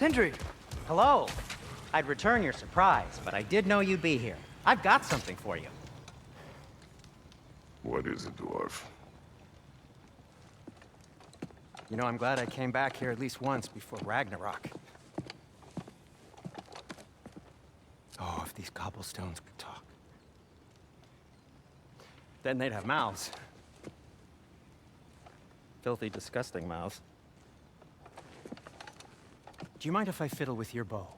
Sindri! Hello. I'd return your surprise, but I did know you'd be here. I've got something for you. What is it, dwarf? You know, I'm glad I came back here at least once before Ragnarok. Oh, if these cobblestones could talk. Then they'd have mouths. Filthy, disgusting mouths. Do you mind if I fiddle with your bow?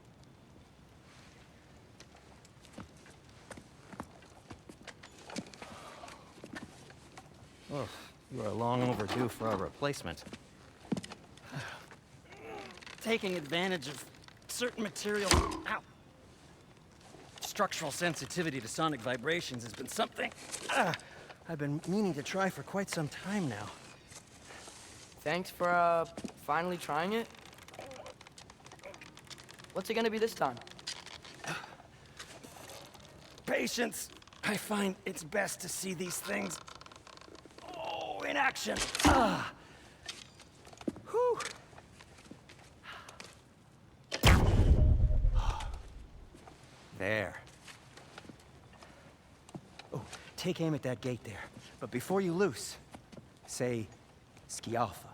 Oh, you are long overdue for a replacement. Taking advantage of certain material. Ow. Structural sensitivity to sonic vibrations has been something I've been meaning to try for quite some time now. Thanks for, finally trying it. What's it gonna be this time? Patience. I find it's best to see these things, in action. Whew. There. Oh, take aim at that gate there. But before you loose, say, Skialfa.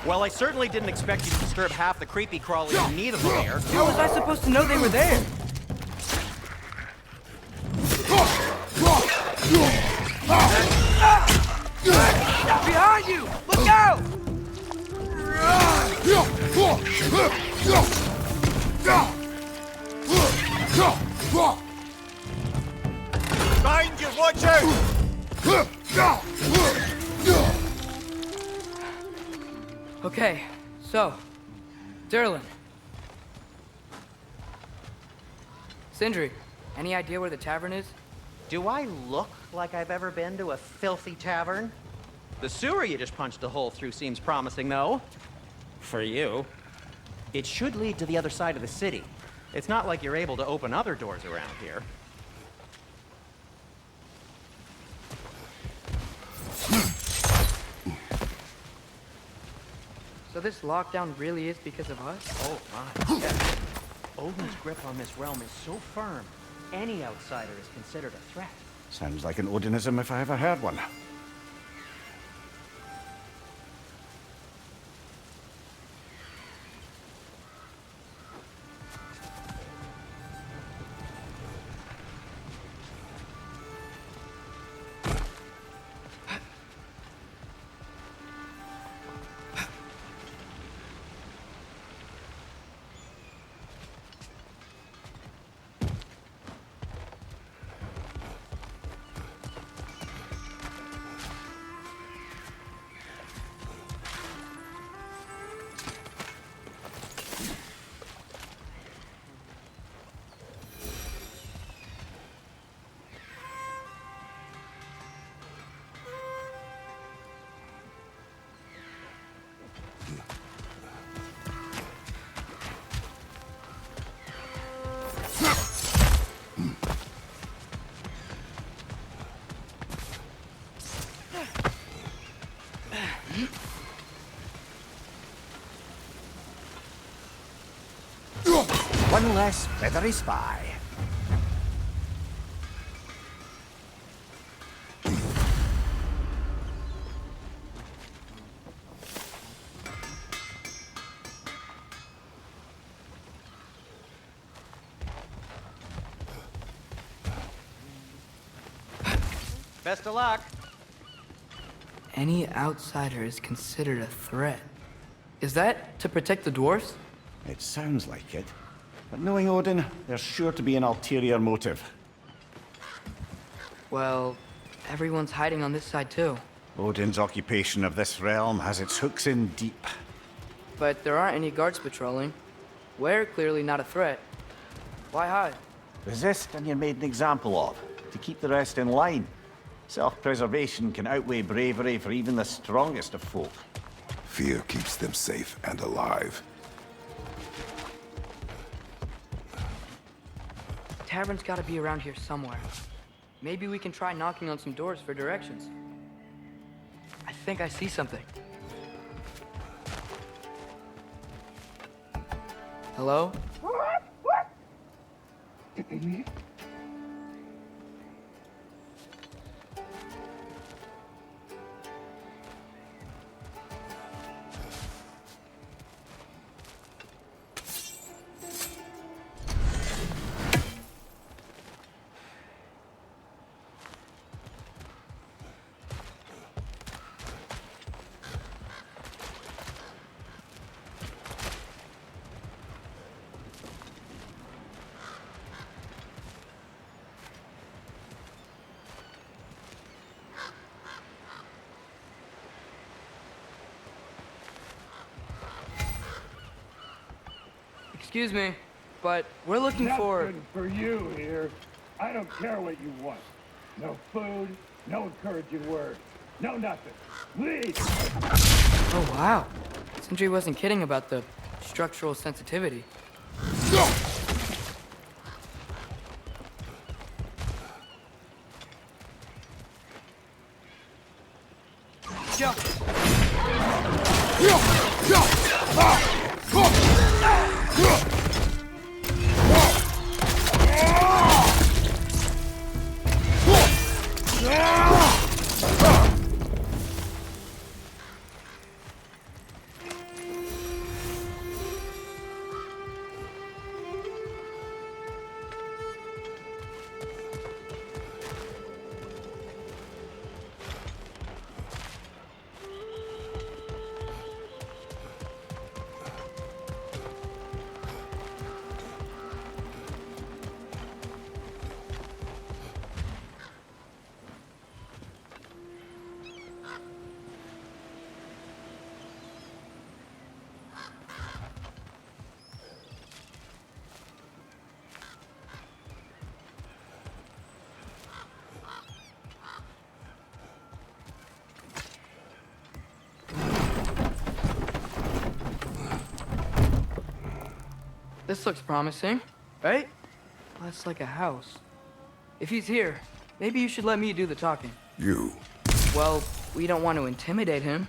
Well, I certainly didn't expect you to disturb half the creepy crawlies in need of them here. How was I supposed to know they were there? Behind you! Look out! Behind you, watch out! Okay, so, Durlin. Sindri, any idea where the tavern is? Do I look like I've ever been to a filthy tavern? The sewer you just punched a hole through seems promising, though. For you. It should lead to the other side of the city. It's not like you're able to open other doors around here. So this lockdown really is because of us? Oh my. Yes. Odin's grip on this realm is so firm, any outsider is considered a threat. Sounds like an Odinism if I ever heard one. One less feathery spy. Best of luck. Any outsider is considered a threat. Is that to protect the dwarfs? It sounds like it. But knowing Odin, there's sure to be an ulterior motive. Well, everyone's hiding on this side too. Odin's occupation of this realm has its hooks in deep. But there aren't any guards patrolling. We're clearly not a threat. Why hide? Resist and you're made an example of. to keep the rest in line. Self-preservation can outweigh bravery for even the strongest of folk. Fear keeps them safe and alive. Tavern's gotta be around here somewhere. Maybe we can try knocking on some doors for directions. I think I see something. Hello? Excuse me, but we're looking for... Nothing for you here. I don't care what you want. No food, no encouraging words, no nothing. Leave! Oh, wow. Sindri wasn't kidding about the structural sensitivity. Jump! This looks promising, right? That's like a house. If he's here, maybe you should let me do the talking. You. Well, we don't want to intimidate him.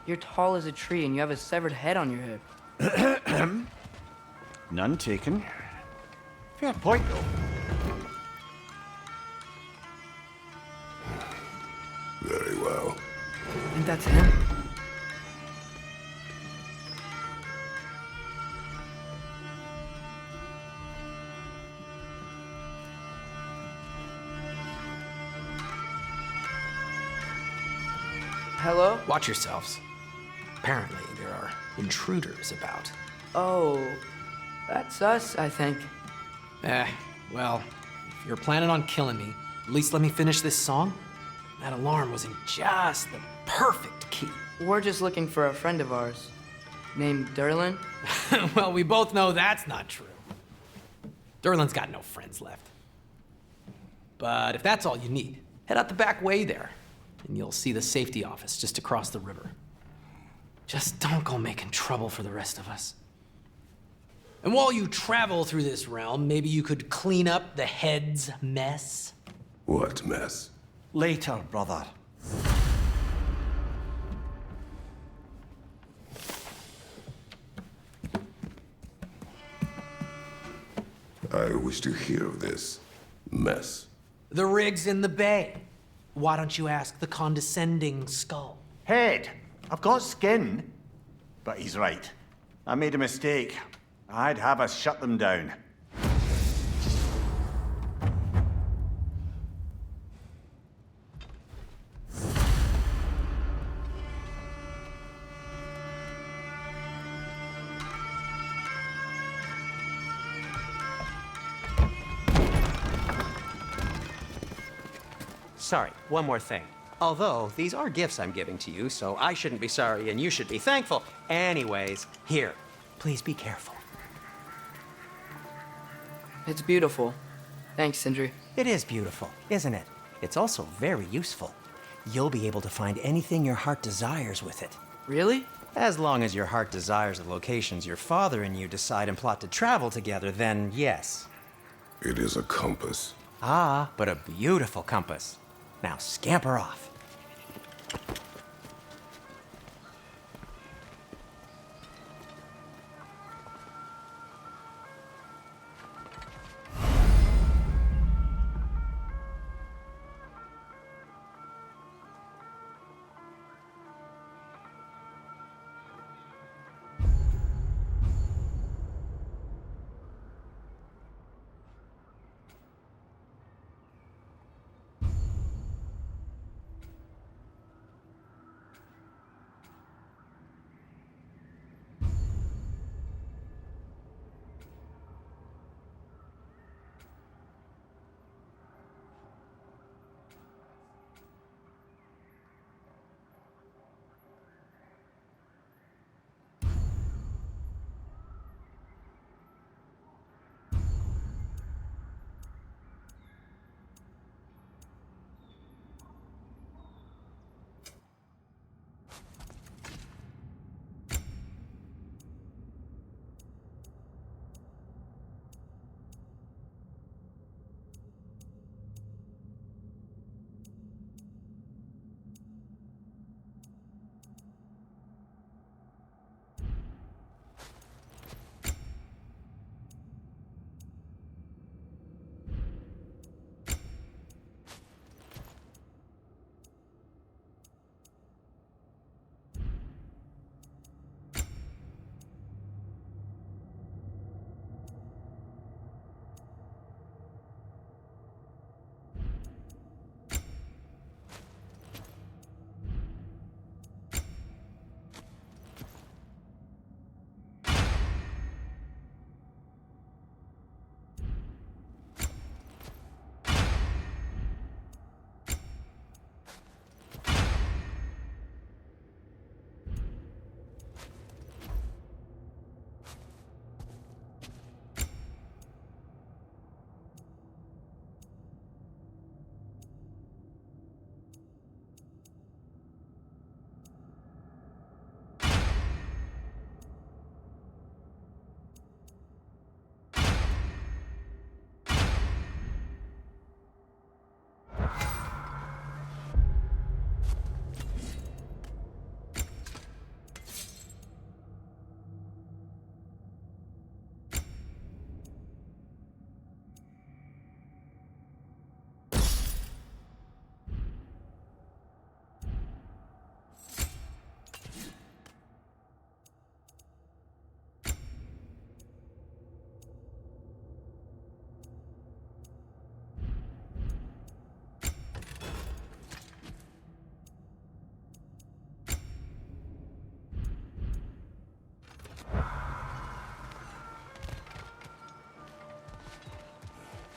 You're tall as a tree and you have a severed head on your head. None taken. Fair point, though. Very well. I think that's him. Hello? Watch yourselves. Apparently, there are intruders about. Oh, that's us, I think. Well, if you're planning on killing me, at least let me finish this song. That alarm was in just the perfect key. We're just looking for a friend of ours, named Durlin. Well, we both know that's not true. Durlin's got no friends left. But if that's all you need, head out the back way there, and you'll see the safety office just across the river. Just don't go making trouble for the rest of us. And while you travel through this realm, maybe you could clean up the head's mess? What mess? Later, brother. I wish to hear of this mess. The rig's in the bay. Why don't you ask the condescending skull? Head. I've got skin. But he's right. I made a mistake. I'd have us shut them down. Sorry, one more thing. Although, these are gifts I'm giving to you, so I shouldn't be sorry and you should be thankful. Anyways, here, please be careful. It's beautiful. Thanks, Sindri. It is beautiful, isn't it? It's also very useful. You'll be able to find anything your heart desires with it. Really? As long as your heart desires the locations your father and you decide and plot to travel together, then yes. It is a compass. Ah, but a beautiful compass. Now scamper off.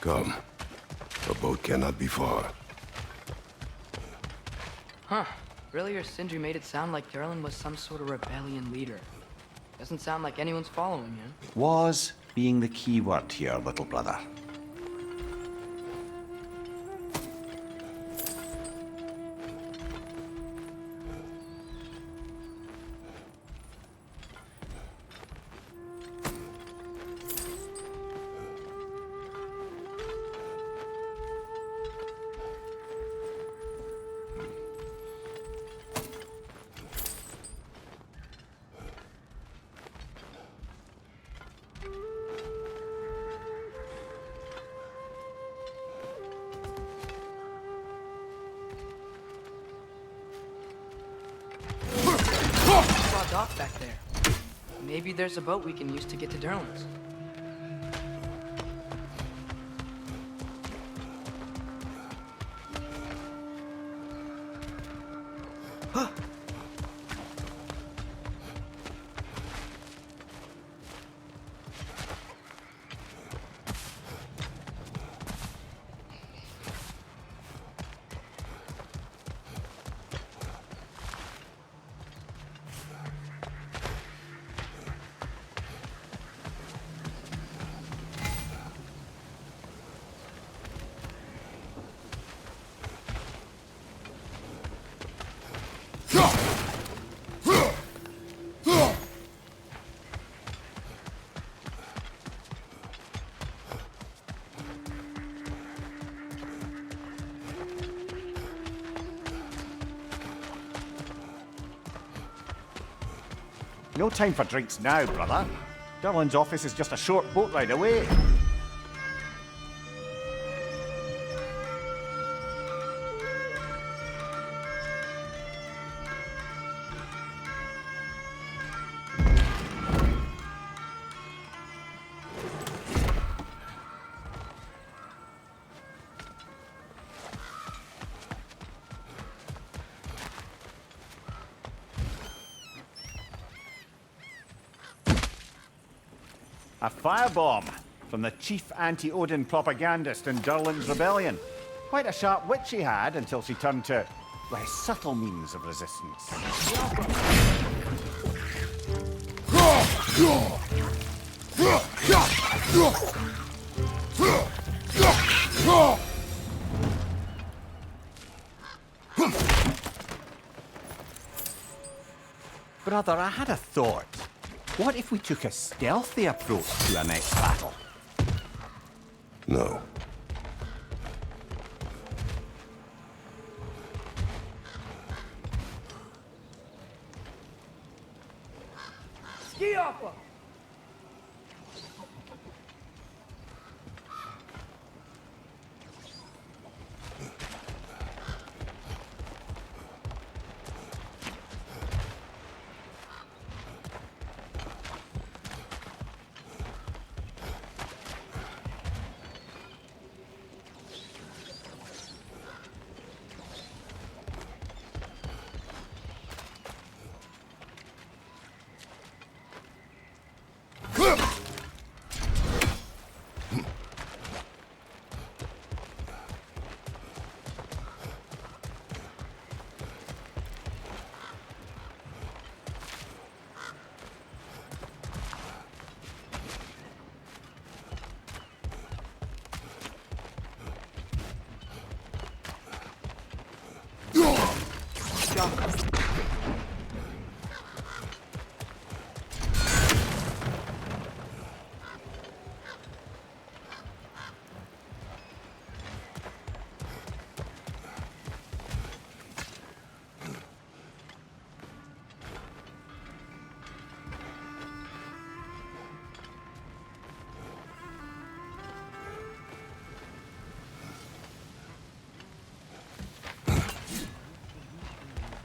Come. The boat cannot be far. Huh. Earlier, Sindri made it sound like Derlin was some sort of rebellion leader. Doesn't sound like anyone's following him. Was being the key word here, little brother. Dock back there. Maybe there's a boat we can use to get to Derlin's. No time for drinks now, brother. Derlin's office is just a short boat ride away. A firebomb from the chief anti-Odin propagandist in Derlin's rebellion. Quite a sharp wit she had until she turned to less subtle means of resistance. Brother, I had a thought. What if we took a stealthy approach to our next battle? No. Ski opera!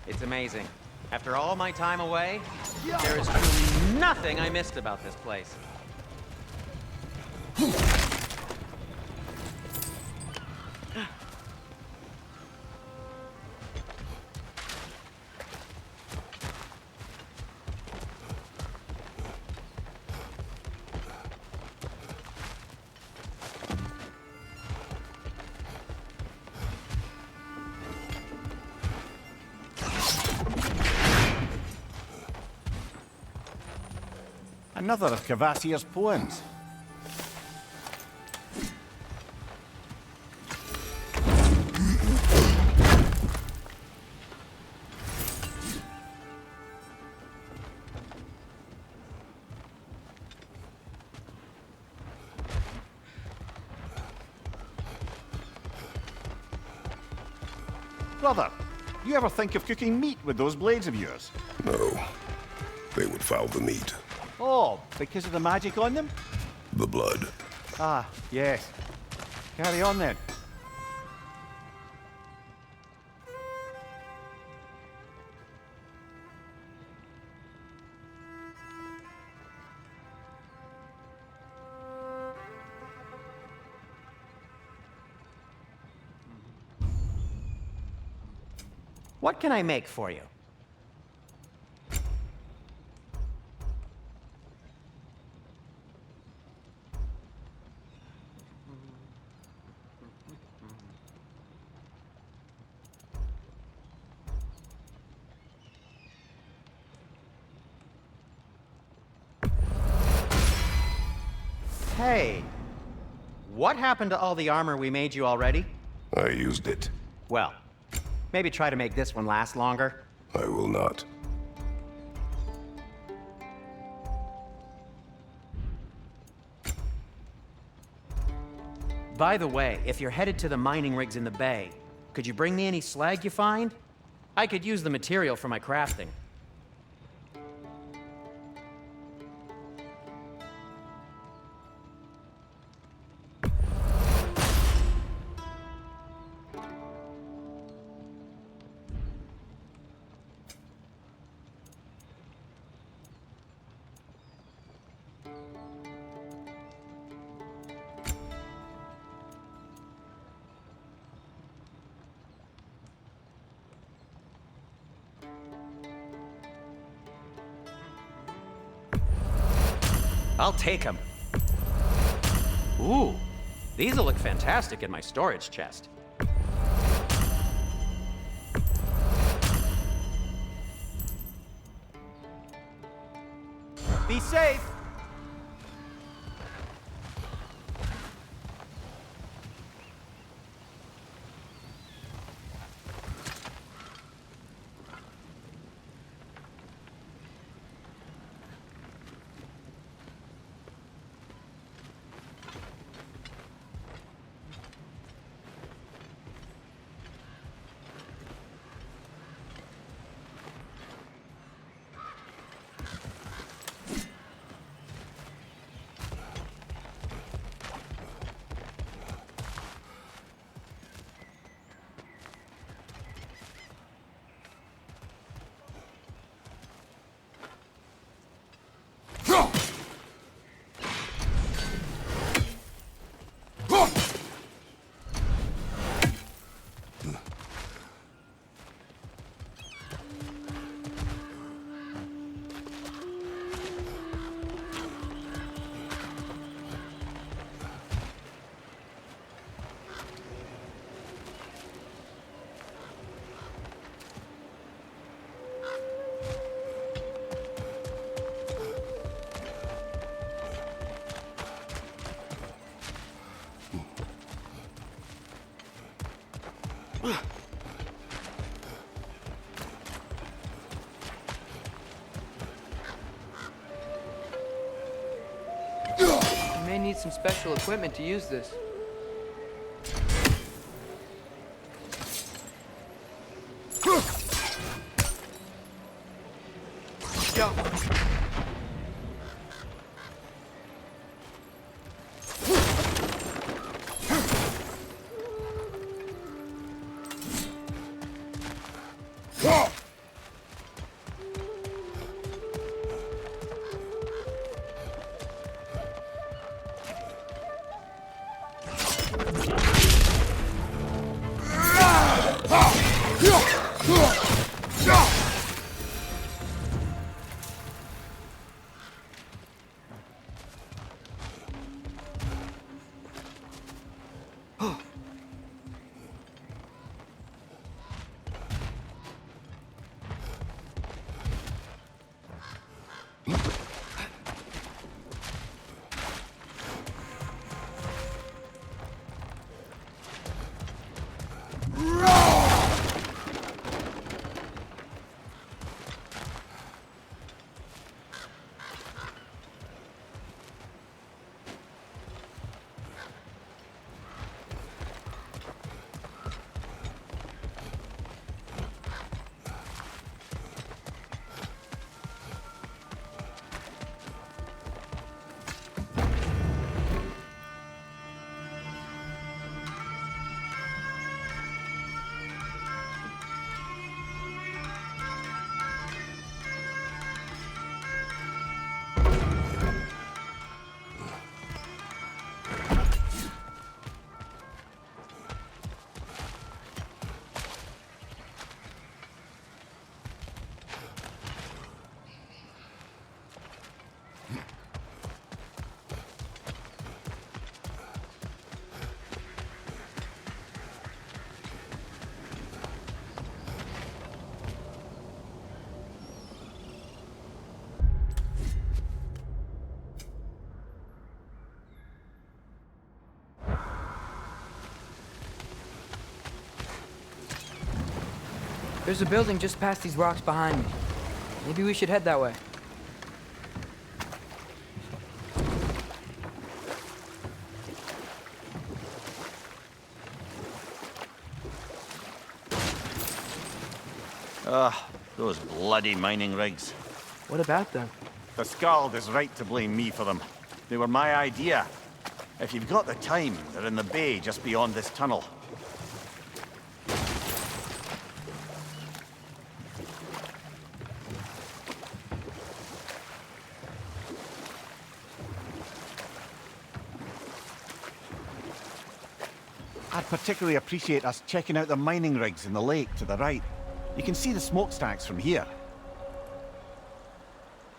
It's amazing. After all my time away, there is truly nothing I missed about this place. Another of Cavassier's poems. Brother, you ever think of cooking meat with those blades of yours? No. They would foul the meat. Oh, because of the magic on them? The blood. Ah, yes. Carry on then. What can I make for you? Hey, what happened to all the armor we made you already? I used it. Well, maybe try to make this one last longer. I will not. By the way, if you're headed to the mining rigs in the bay, could you bring me any slag you find? I could use the material for my crafting. I'll take them. Ooh, these will look fantastic in my storage chest. Be safe! You may need some special equipment to use this. Go. There's a building just past these rocks behind me. Maybe we should head that way. Those bloody mining rigs. What about them? The Skald is right to blame me for them. They were my idea. If you've got the time, they're in the bay just beyond this tunnel. I'd particularly appreciate us checking out the mining rigs in the lake to the right. You can see the smokestacks from here.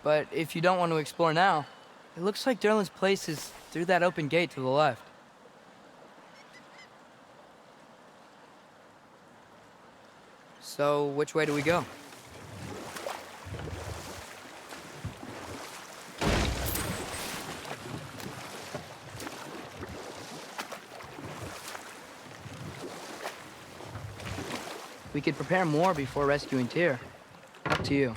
But if you don't want to explore now... It looks like Derlin's place is through that open gate to the left. So, which way do we go? We could prepare more before rescuing Tyr. Up to you.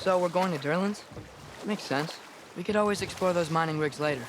So we're going to Derlin's? Makes sense. We could always explore those mining rigs later.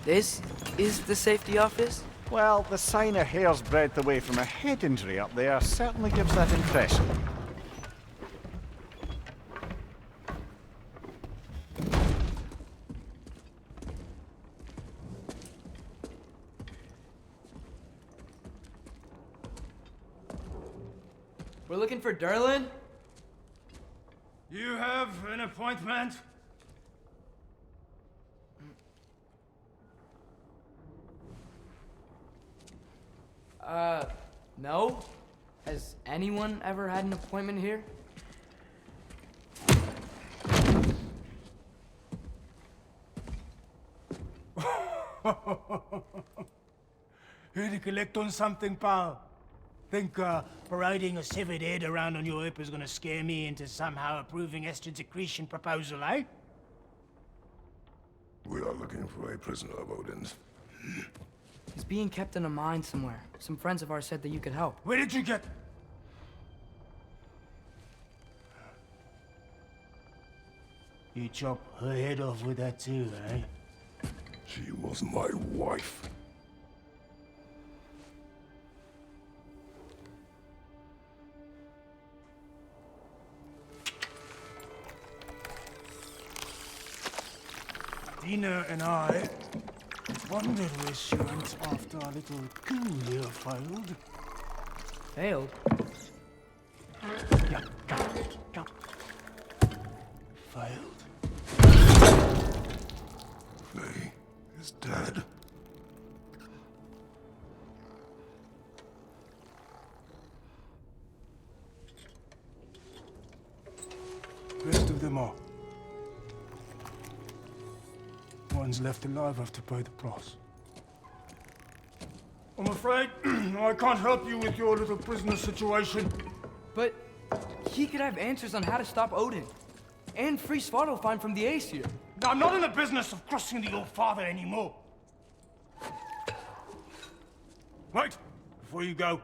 This is the safety office? Well, the sign a hair's breadth away from a head injury up there certainly gives that impression. We're looking for Derlin? You have an appointment? No? Has anyone ever had an appointment here? Here to collect on something, pal? Think parading a severed head around on your hip is gonna scare me into somehow approving estrogen secretion proposal, eh? We are looking for a prisoner of Odin's. He's being kept in a mine somewhere. Some friends of ours said that you could help. Where did you get... You chop her head off with that too, eh? She was my wife. Dina and I wondered where she went after our little coup here failed. Failed? Yeah, failed. Dad. Rest of them are. One's left alive have to pay the price. I'm afraid I can't help you with your little prisoner situation. But he could have answers on how to stop Odin. And free Svartalfheim from the Aesir. I'm not in the business of crossing the old father anymore. Right, before you go.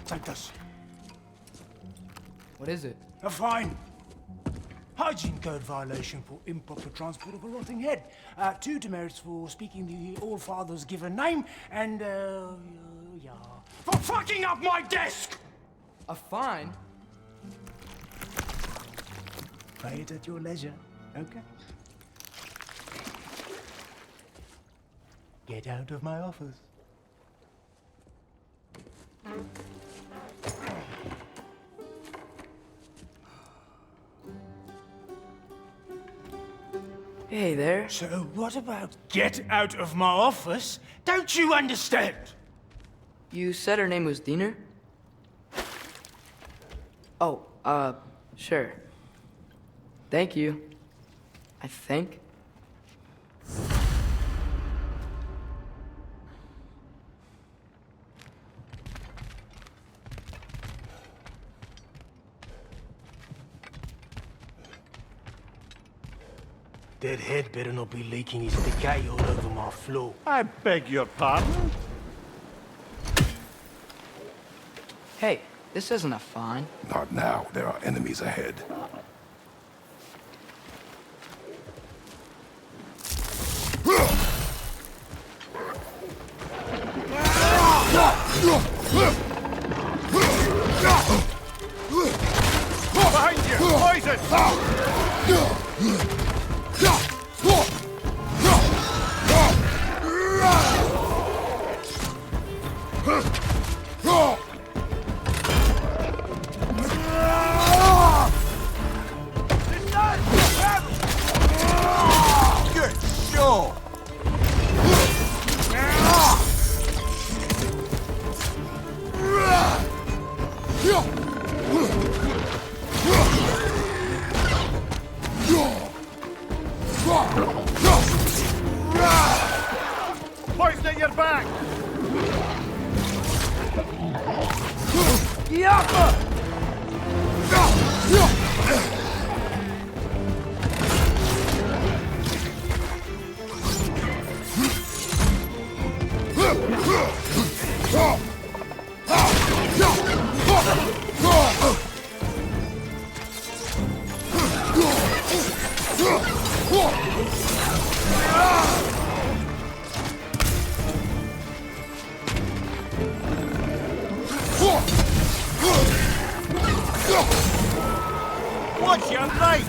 Take this. What is it? A fine. Hygiene code violation for improper transport of a rotting head. 2 demerits for speaking the All-Father's given name, and, yeah. For fucking up my desk! A fine? Pay it at your leisure, okay? Get out of my office. Hey there. So what about get out of my office? Don't you understand? You said her name was Diener? Oh, sure. Thank you. I think. That head better not be leaking his decay all over my floor. I beg your pardon? Hey, this isn't a fine. Not now. There are enemies ahead. Behind you! Poison! Good show! Poison at your back! Watch your right!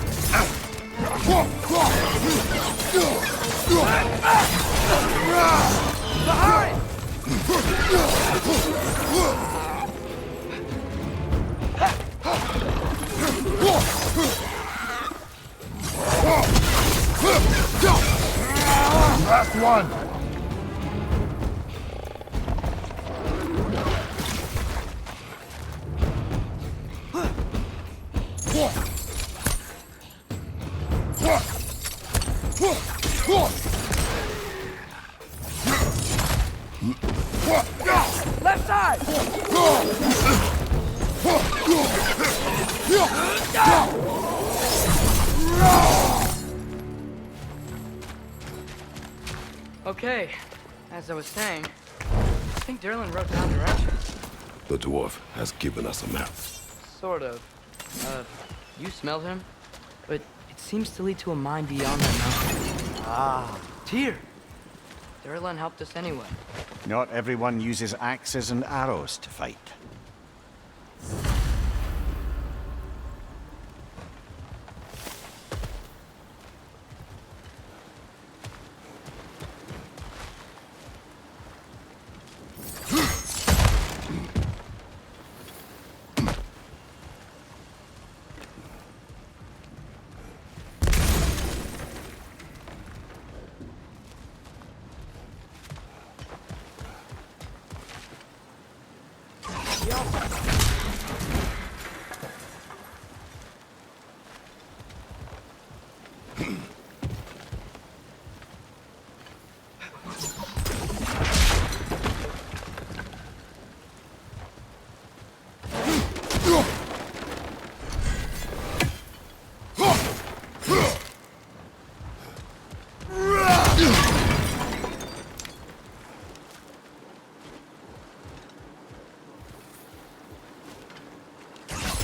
Last one! Left side! Okay, as I was saying, I think Derlin wrote down directions. The dwarf has given us a map. Sort of. You smell him? But it seems to lead to a mine beyond that mountain. Ah. Tyr! Derlin helped us anyway. Not everyone uses axes and arrows to fight.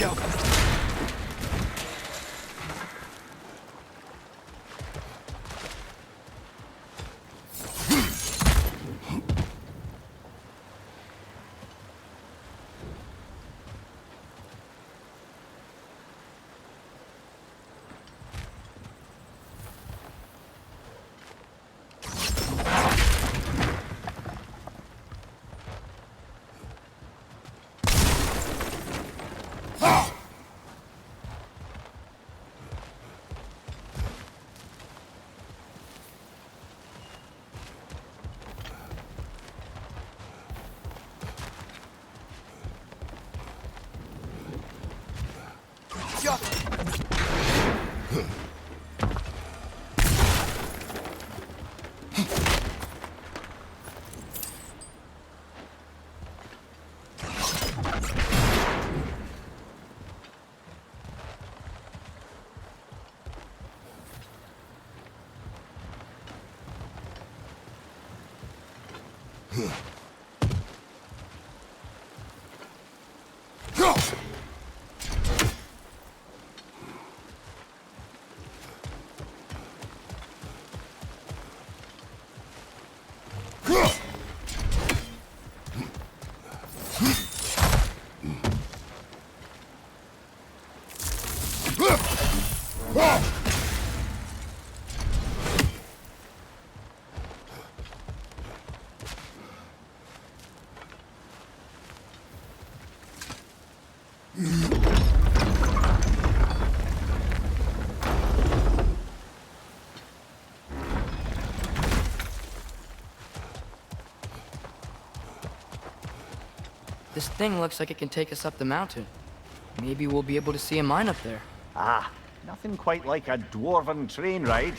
go. This thing looks like it can take us up the mountain. Maybe we'll be able to see a mine up there. Ah, nothing quite like a dwarven train ride.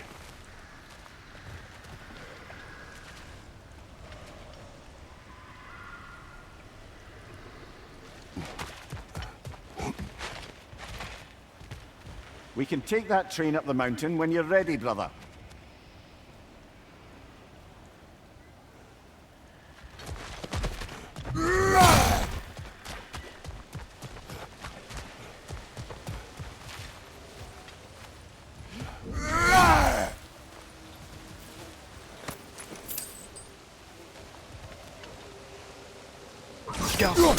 We can take that train up the mountain when you're ready, brother. Go.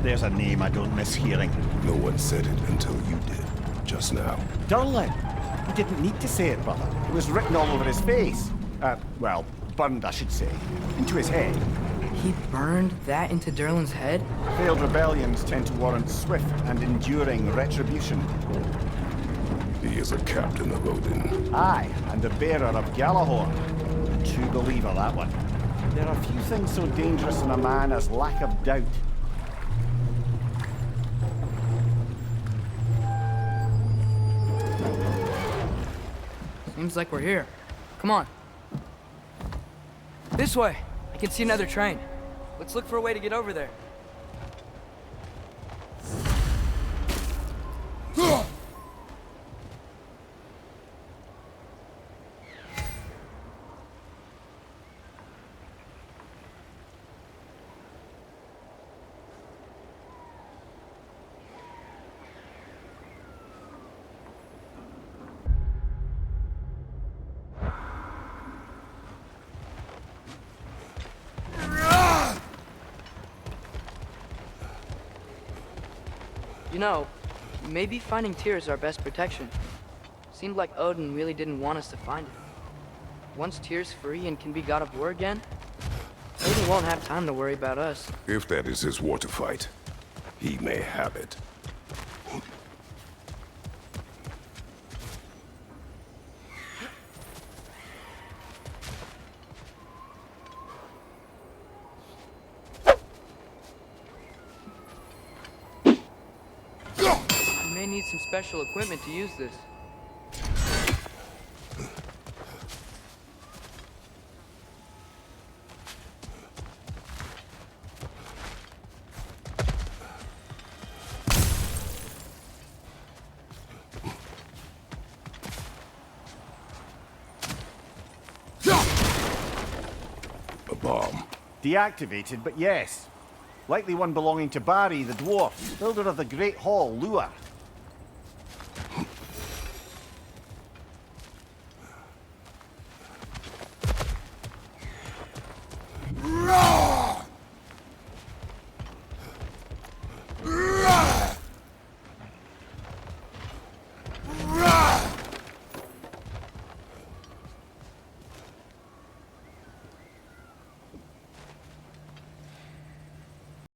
There's a name I don't miss hearing. No one said it until you did, just now. Durlin! He didn't need to say it, brother. It was written all over his face. Well, burned, I should say. Into his head. He burned that into Durlin's head? Failed rebellions tend to warrant swift and enduring retribution. He is a captain of Odin. Aye, and the bearer of Galahorn. A true believer, that one. There are few things so dangerous in a man as lack of doubt. Seems like we're here. Come on. This way. I can see another train. Let's look for a way to get over there. You know, maybe finding Tyr is our best protection. Seemed like Odin really didn't want us to find it. Once Tyr's free and can be god of war again, Odin won't have time to worry about us. If that is his war to fight, he may have it. need some special equipment to use this. A bomb. Deactivated, but yes. Likely one belonging to Barry, the dwarf, builder of the Great Hall, Lure.